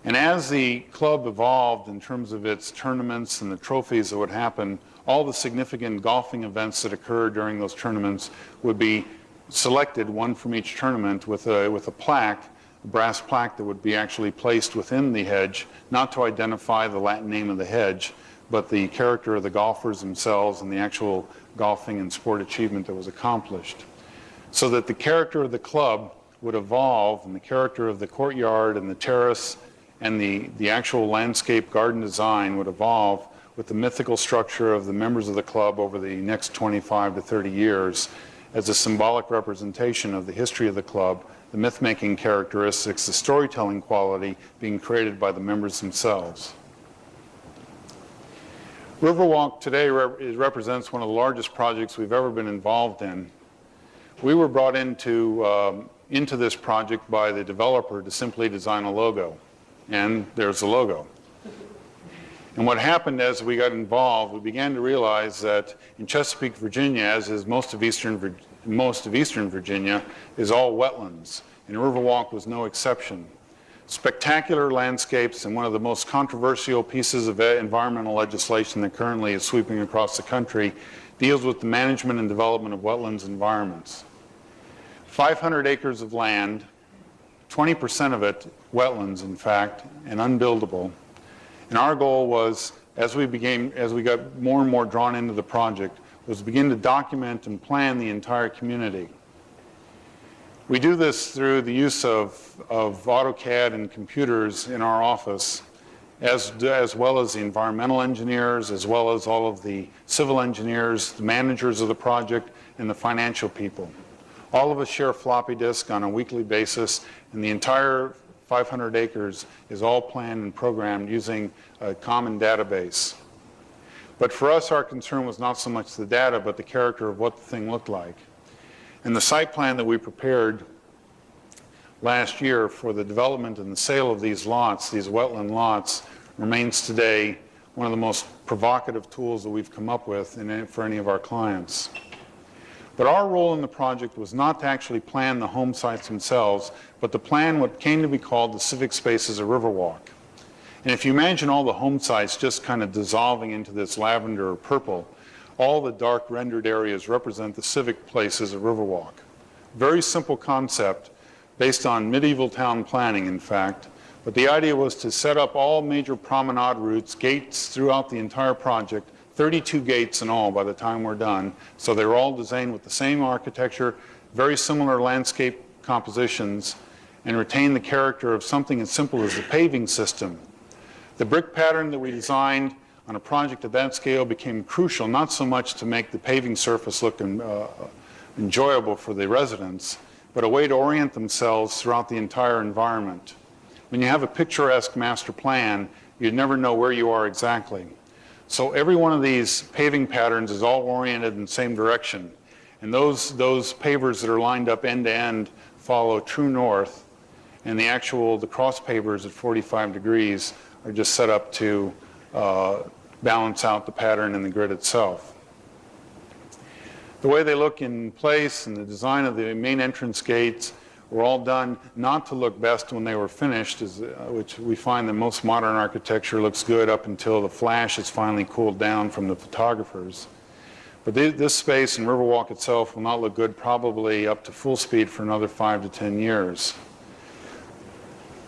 And as the club evolved in terms of its tournaments and the trophies that would happen, all the significant golfing events that occurred during those tournaments would be selected, one from each tournament, with a plaque, a brass plaque that would be actually placed within the hedge, not to identify the Latin name of the hedge, but the character of the golfers themselves and the actual golfing and sport achievement that was accomplished. So that the character of the club would evolve, and the character of the courtyard and the terrace and the actual landscape garden design would evolve with the mythical structure of the members of the club over the next 25 to 30 years as a symbolic representation of the history of the club, the myth-making characteristics, the storytelling quality being created by the members themselves. Riverwalk today represents one of the largest projects we've ever been involved in. We were brought into this project by the developer to simply design a logo, and there's the logo. And what happened as we got involved, we began to realize that in Chesapeake, Virginia, as is most of eastern Virginia, is all wetlands, and Riverwalk was no exception. Spectacular landscapes, and one of the most controversial pieces of environmental legislation that currently is sweeping across the country deals with the management and development of wetlands environments. 500 acres of land, 20% of it wetlands, in fact, and unbuildable. And our goal was, as we got more and more drawn into the project, was to begin to document and plan the entire community. We do this through the use of AutoCAD and computers in our office, as well as the environmental engineers, as well as all of the civil engineers, the managers of the project, and the financial people. All of us share a floppy disk on a weekly basis, and the entire 500 acres is all planned and programmed using a common database. But for us, our concern was not so much the data, but the character of what the thing looked like. And the site plan that we prepared last year for the development and the sale of these lots, these wetland lots, remains today one of the most provocative tools that we've come up with for any of our clients. But our role in the project was not to actually plan the home sites themselves, but to plan what came to be called the civic space as a Riverwalk. And if you imagine all the home sites just kind of dissolving into this lavender or purple, all the dark rendered areas represent the civic place as a Riverwalk. Very simple concept based on medieval town planning, in fact. But the idea was to set up all major promenade routes, gates throughout the entire project, 32 gates in all by the time we're done. So they were all designed with the same architecture, very similar landscape compositions, and retain the character of something as simple as the paving system. The brick pattern that we designed on a project of that scale became crucial, not so much to make the paving surface look enjoyable for the residents, but a way to orient themselves throughout the entire environment. When you have a picturesque master plan, you never know where you are exactly. So every one of these paving patterns is all oriented in the same direction. And those pavers that are lined up end to end follow true north, and the cross pavers at 45 degrees are just set up to balance out the pattern in the grid itself. The way they look in place and the design of the main entrance gates were all done not to look best when they were finished, which we find that most modern architecture looks good up until the flash is finally cooled down from the photographers. But this space and Riverwalk itself will not look good probably up to full speed for another 5 to 10 years.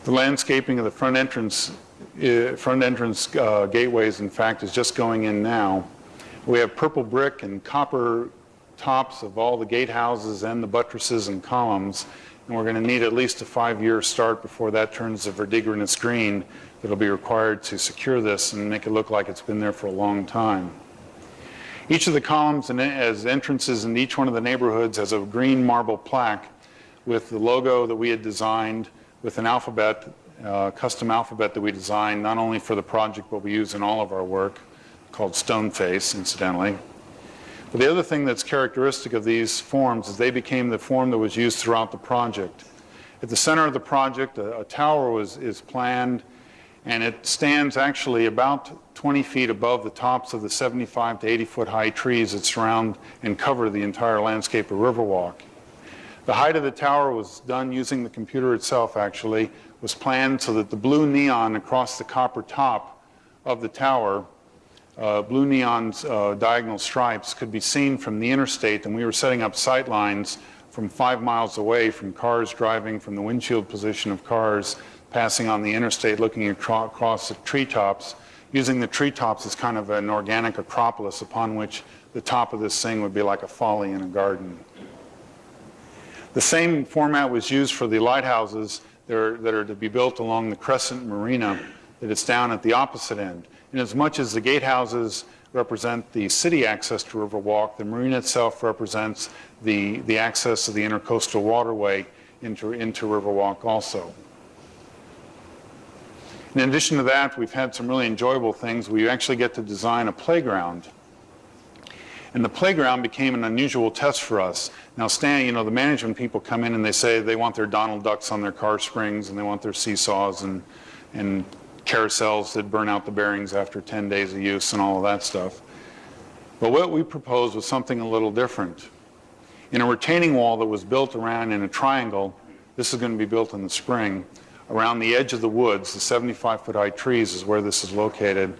The landscaping of the front entrance gateways, in fact, is just going in now. We have purple brick and copper tops of all the gatehouses and the buttresses and columns, and we're going to need at least a 5-year start before that turns to verdigris green that will be required to secure this and make it look like it's been there for a long time. Each of the columns as entrances in each one of the neighborhoods has a green marble plaque with the logo that we had designed, with an alphabet, custom alphabet that we designed not only for the project but we use in all of our work, called Stoneface, incidentally. But the other thing that's characteristic of these forms is they became the form that was used throughout the project. At the center of the project, a tower is planned, and it stands actually about 20 feet above the tops of the 75 to 80 foot high trees that surround and cover the entire landscape of Riverwalk. The height of the tower was done using the computer itself, actually, was planned so that the blue neon across the copper top of the tower, blue neon's diagonal stripes, could be seen from the interstate, and we were setting up sight lines from 5 miles away from cars driving from the windshield position of cars passing on the interstate looking across the treetops, using the treetops as kind of an organic acropolis upon which the top of this thing would be like a folly in a garden. The same format was used for the lighthouses that are to be built along the Crescent Marina that is down at the opposite end. In as much as the gatehouses represent the city access to Riverwalk, the marina itself represents the access of the intercoastal waterway into Riverwalk also. In addition to that, we've had some really enjoyable things. We actually get to design a playground. And the playground became an unusual test for us. Now, the management people come in and they say they want their Donald Ducks on their car springs, and they want their seesaws and carousels that burn out the bearings after 10 days of use and all of that stuff. But what we proposed was something a little different. In a retaining wall that was built around in a triangle, this is going to be built in the spring, around the edge of the woods, the 75 foot high trees is where this is located.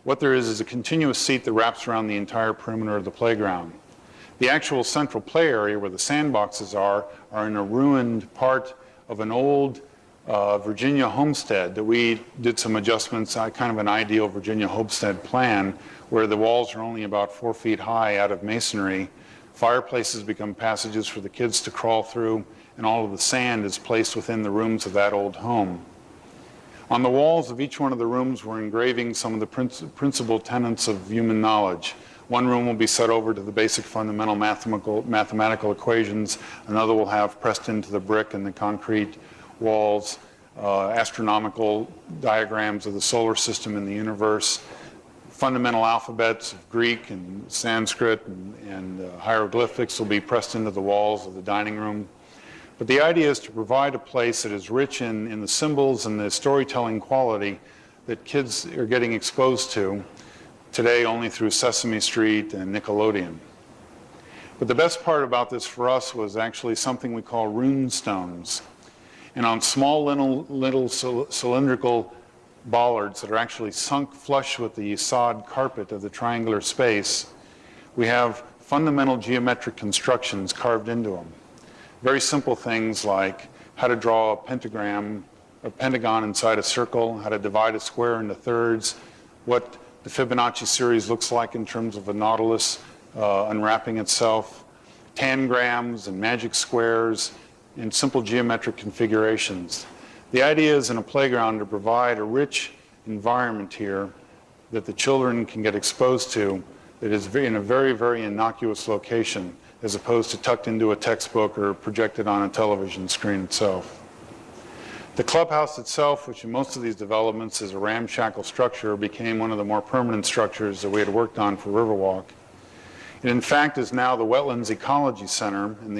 What there is a continuous seat that wraps around the entire perimeter of the playground. The actual central play area where the sandboxes are in a ruined part of an old Virginia homestead that we did some adjustments, kind of an ideal Virginia homestead plan, where the walls are only about 4 feet high out of masonry. Fireplaces become passages for the kids to crawl through, and all of the sand is placed within the rooms of that old home. On the walls of each one of the rooms we're engraving some of the principal tenets of human knowledge. One room will be set over to the basic fundamental mathematical equations. Another will have pressed into the brick and the concrete walls astronomical diagrams of the solar system and the universe, fundamental alphabets of Greek and Sanskrit and hieroglyphics will be pressed into the walls of the dining room. But the idea is to provide a place that is rich in the symbols and the storytelling quality that kids are getting exposed to today only through Sesame Street and Nickelodeon. But the best part about this for us was actually something we call rune stones. And on small little cylindrical bollards that are actually sunk flush with the sod carpet of the triangular space, we have fundamental geometric constructions carved into them. Very simple things like how to draw a pentagon inside a circle, how to divide a square into thirds, what the Fibonacci series looks like in terms of a nautilus unwrapping itself, tangrams and magic squares, and simple geometric configurations. The idea is in a playground to provide a rich environment here that the children can get exposed to that is in a very, very innocuous location, as opposed to tucked into a textbook or projected on a television screen itself. The clubhouse itself, which in most of these developments is a ramshackle structure, became one of the more permanent structures that we had worked on for Riverwalk. It in fact is now the Wetlands Ecology Center, and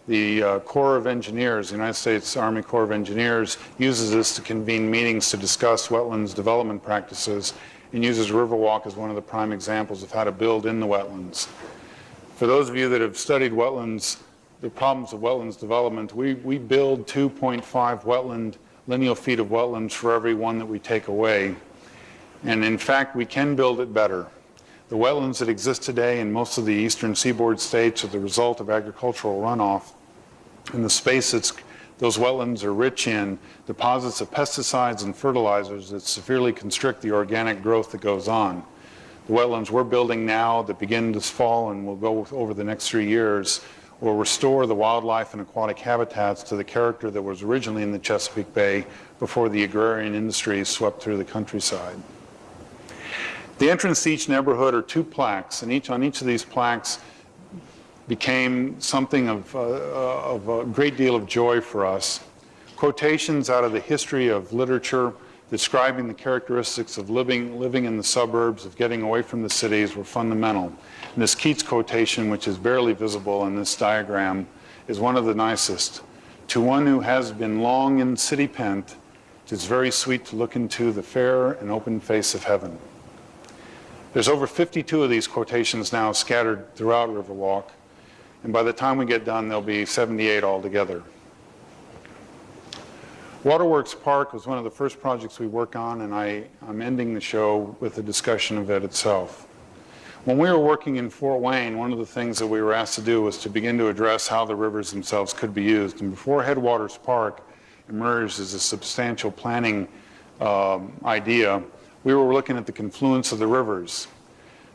the Corps of Engineers, the United States Army Corps of Engineers, uses this to convene meetings to discuss wetlands development practices and uses Riverwalk as one of the prime examples of how to build in the wetlands. For those of you that have studied wetlands, the problems of wetlands development, we build 2.5 lineal feet of wetlands for every one that we take away. And in fact, we can build it better. The wetlands that exist today in most of the eastern seaboard states are the result of agricultural runoff. And the space those wetlands are rich in deposits of pesticides and fertilizers that severely constrict the organic growth that goes on. The wetlands we're building now that begin this fall and will go over the next 3 years will restore the wildlife and aquatic habitats to the character that was originally in the Chesapeake Bay before the agrarian industries swept through the countryside. The entrance to each neighborhood are 2 plaques, and on each of these plaques became something of a great deal of joy for us. Quotations out of the history of literature describing the characteristics of living in the suburbs, of getting away from the cities, were fundamental. And this Keats quotation, which is barely visible in this diagram, is one of the nicest. To one who has been long in city pent, 'tis very sweet to look into the fair and open face of heaven. There's over 52 of these quotations now scattered throughout Riverwalk, and by the time we get done, there'll be 78 altogether. Waterworks Park was one of the first projects we worked on, and I'm ending the show with a discussion of it itself. When we were working in Fort Wayne, one of the things that we were asked to do was to begin to address how the rivers themselves could be used. And before Headwaters Park emerged as a substantial planning idea, we were looking at the confluence of the rivers.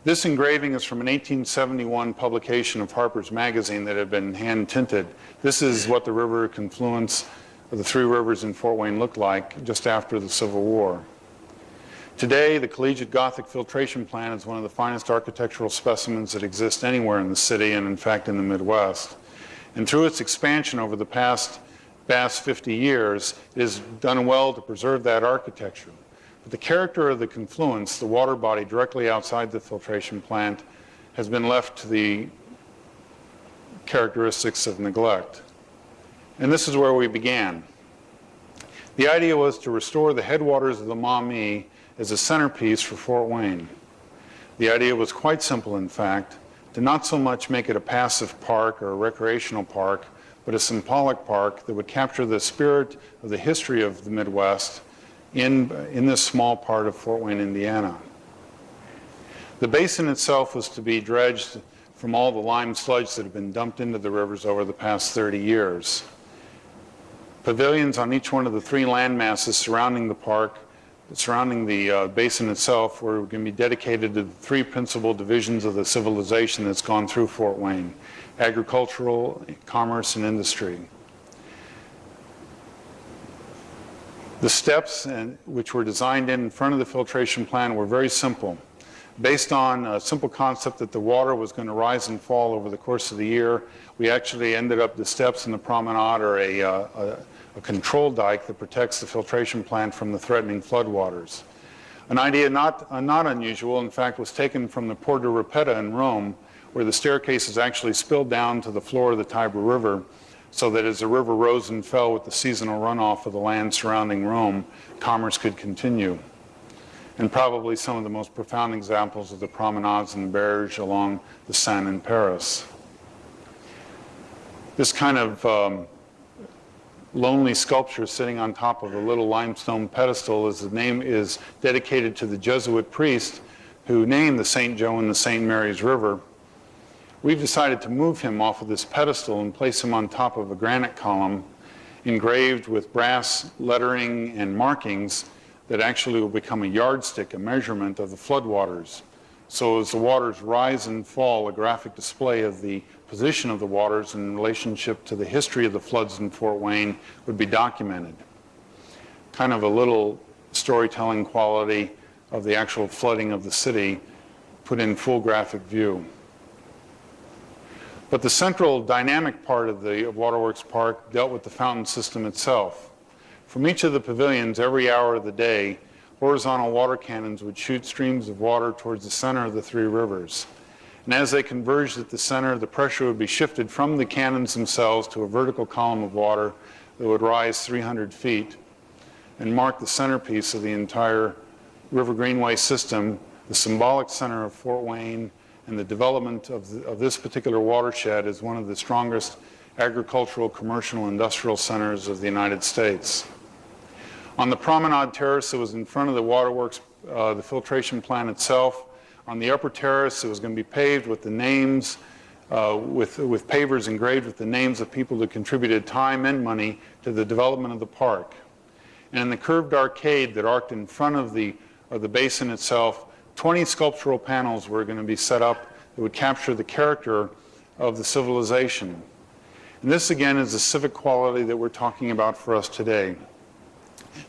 This engraving is from an 1871 publication of Harper's Magazine that had been hand tinted. This is what the river confluence of the 3 rivers in Fort Wayne looked like just after the Civil War. Today, the Collegiate Gothic Filtration Plant is one of the finest architectural specimens that exist anywhere in the city and in fact in the Midwest. And through its expansion over the past 50 years, it has done well to preserve that architecture. But the character of the confluence, the water body directly outside the filtration plant, has been left to the characteristics of neglect. And this is where we began. The idea was to restore the headwaters of the Maumee as a centerpiece for Fort Wayne. The idea was quite simple, in fact, to not so much make it a passive park or a recreational park, but a symbolic park that would capture the spirit of the history of the Midwest in this small part of Fort Wayne, Indiana. The basin itself was to be dredged from all the lime sludge that had been dumped into the rivers over the past 30 years. Pavilions on each one of the 3 land masses surrounding the park, surrounding the basin itself, were going to be dedicated to the 3 principal divisions of the civilization that's gone through Fort Wayne: agricultural, commerce, and industry. The steps which were designed in front of the filtration plant were very simple. Based on a simple concept that the water was going to rise and fall over the course of the year, we actually ended up, the steps in the promenade are a control dike that protects the filtration plant from the threatening floodwaters. An idea not unusual, in fact, was taken from the Porta Ripetta in Rome, where the staircases actually spilled down to the floor of the Tiber River, so that as the river rose and fell with the seasonal runoff of the land surrounding Rome, commerce could continue. And probably some of the most profound examples of the promenades and berge along the Seine in Paris. This kind of lonely sculpture sitting on top of a little limestone pedestal is dedicated to the Jesuit priest who named the St. Joe and the St. Mary's River. We've decided to move him off of this pedestal and place him on top of a granite column engraved with brass lettering and markings that actually will become a yardstick, a measurement of the floodwaters. So as the waters rise and fall, a graphic display of the position of the waters in relationship to the history of the floods in Fort Wayne would be documented. Kind of a little storytelling quality of the actual flooding of the city put in full graphic view. But the central dynamic part of the Waterworks Park dealt with the fountain system itself. From each of the pavilions, every hour of the day, horizontal water cannons would shoot streams of water towards the center of the 3 rivers. And as they converged at the center, the pressure would be shifted from the cannons themselves to a vertical column of water that would rise 300 feet and mark the centerpiece of the entire River Greenway system, the symbolic center of Fort Wayne, and the development of this particular watershed is one of the strongest agricultural, commercial, and industrial centers of the United States. On the promenade terrace that was in front of the waterworks, the filtration plant itself, on the upper terrace it was going to be paved with the names, with pavers engraved with the names of people who contributed time and money to the development of the park. And in the curved arcade that arced in front of the basin itself, 20 sculptural panels were going to be set up that would capture the character of the civilization. And this again is the civic quality that we're talking about for us today.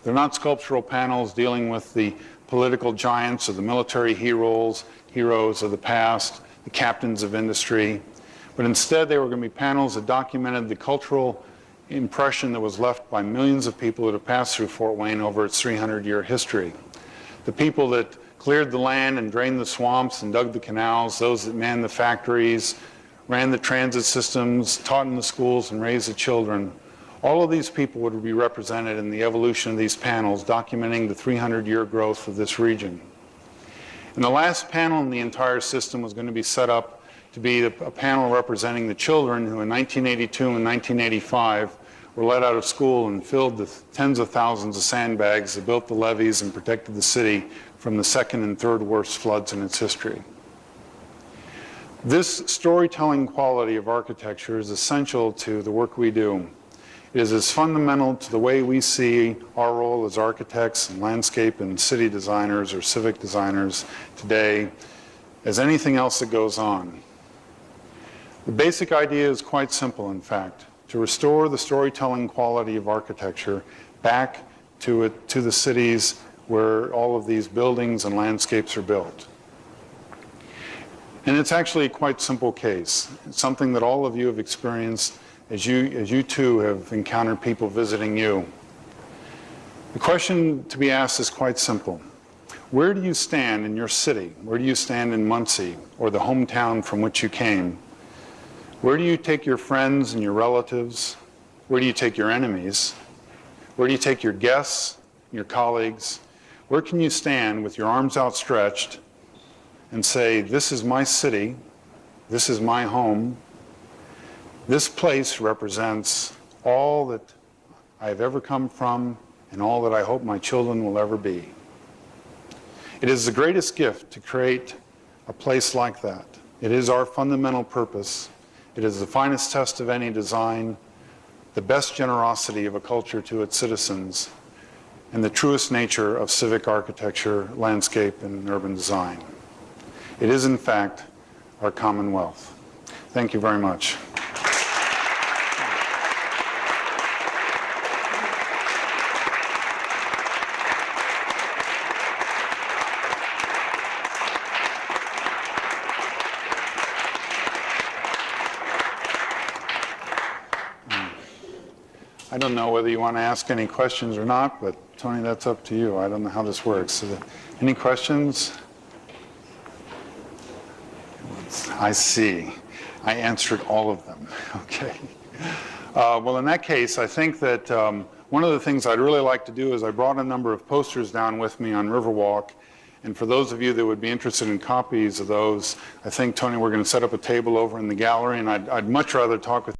They're not sculptural panels dealing with the political giants or the military heroes of the past, the captains of industry, but instead they were going to be panels that documented the cultural impression that was left by millions of people that have passed through Fort Wayne over its 300-year history. The people that cleared the land and drained the swamps and dug the canals, those that manned the factories, ran the transit systems, taught in the schools, and raised the children. All of these people would be represented in the evolution of these panels, documenting the 300-year growth of this region. And the last panel in the entire system was going to be set up to be a panel representing the children who in 1982 and 1985 were let out of school and filled the tens of thousands of sandbags that built the levees and protected the city from the second and third worst floods in its history. This storytelling quality of architecture is essential to the work we do. It is as fundamental to the way we see our role as architects and landscape and city designers or civic designers today as anything else that goes on. The basic idea is quite simple, in fact, to restore the storytelling quality of architecture back to the cities where all of these buildings and landscapes are built. And it's actually a quite simple case. It's something that all of you have experienced as you too have encountered people visiting you. The question to be asked is quite simple. Where do you stand in your city? Where do you stand in Muncie or the hometown from which you came? Where do you take your friends and your relatives? Where do you take your enemies? Where do you take your guests, your colleagues? Where can you stand with your arms outstretched and say, this is my city, this is my home, this place represents all that I've ever come from and all that I hope my children will ever be. It is the greatest gift to create a place like that. It is our fundamental purpose. It is the finest test of any design, the best generosity of a culture to its citizens, and the truest nature of civic architecture, landscape, and urban design. It is, in fact, our commonwealth. Thank you very much. I don't know whether you want to ask any questions or not, but Tony, that's up to you. I don't know how this works. Any questions? I see. I answered all of them. Okay. Well, in that case, I think that one of the things I'd really like to do is I brought a number of posters down with me on Riverwalk. And for those of you that would be interested in copies of those, I think, Tony, we're going to set up a table over in the gallery, and I'd much rather talk with